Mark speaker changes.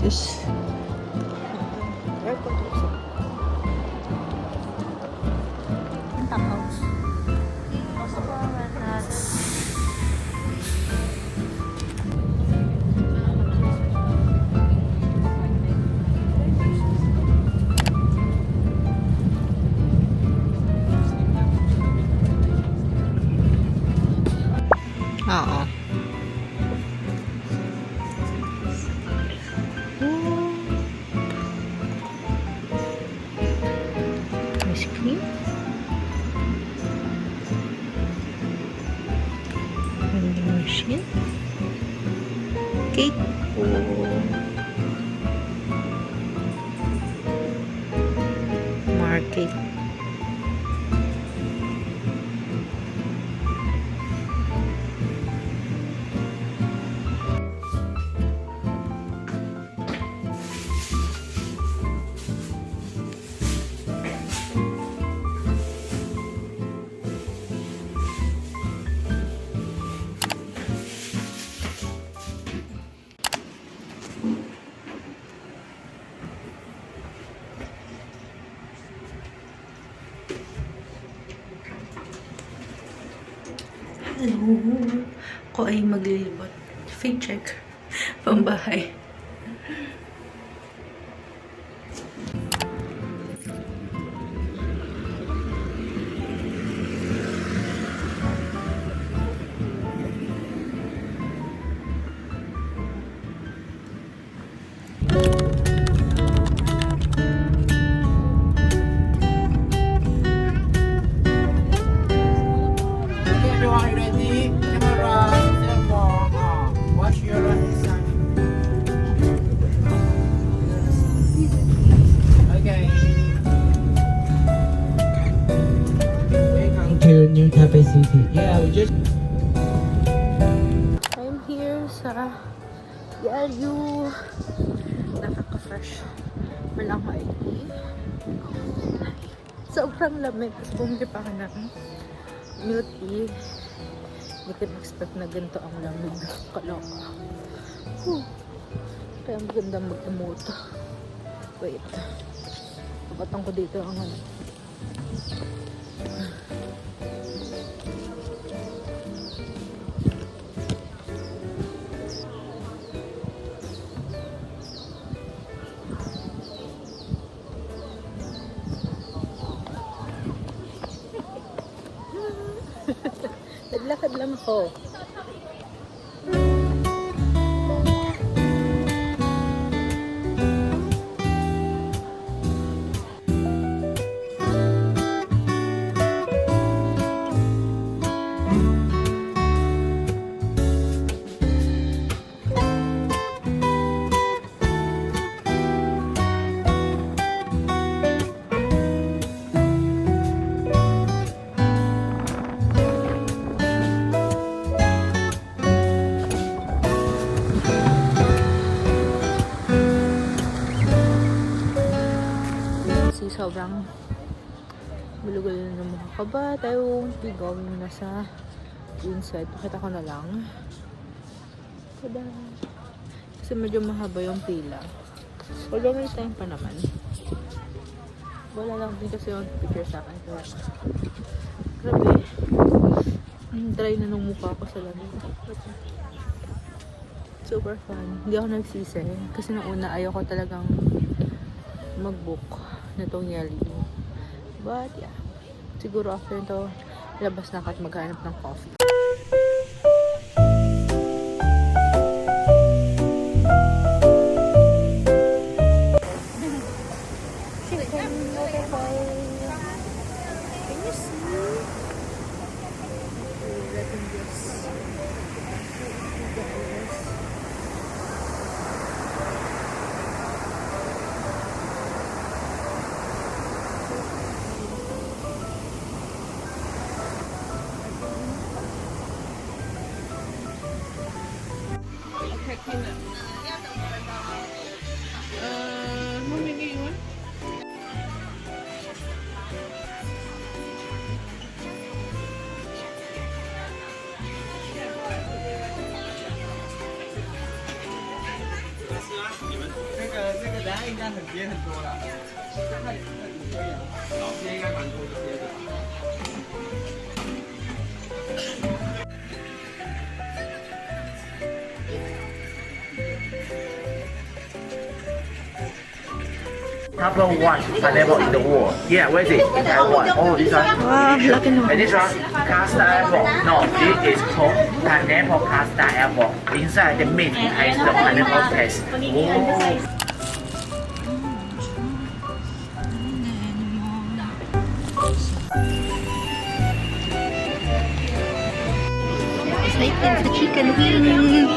Speaker 1: this?
Speaker 2: Airport also. House.
Speaker 1: Oo. Ice cream. Vending machine. Cake. Market. Hello! Ako ay maglilibot. Fit check. Pambahay.
Speaker 3: New capacity. Yeah, we just.
Speaker 2: I'm here sa yehliu. Nakaka-fresh. Walang maigi. Sobrang lamig. Tapos bumili pa ka ng milk tea. Hindi ko expect na ganito ang lamig. Kaloka. Kaya maganda mag-emote. Wait. Kapatang ko dito ang ano. Naglakad lang ako. Sobrang bulugal na ng mga kaba. I won't be going na sa inside. Pakita ko na lang. Tada! Kasi medyo mahaba yung pila. Although may time pa naman. Wala lang din kasi yung picture sa akin. Kaya, grabe. Dry na nung mukha ko sa lamig. Super fun. Hindi ako nagsisi. Kasi nung una ayoko talagang mag-book na itong yehliu. But yeah, siguro after ito, labas na ako at maghanap ng coffee. Shifen waterfall. Can you see? Letting this.
Speaker 4: 应该很接很多了，看老街应该蛮多这些的。
Speaker 3: Number one pineapple in the world. Yeah, where is it? In Taiwan. Oh, this one.
Speaker 1: Wow, black and
Speaker 3: And
Speaker 1: white.
Speaker 3: this one, custard apple. No, this is called pineapple custard apple. Inside the meat has the pineapple taste. Oh.
Speaker 1: Excited sa chicken wings.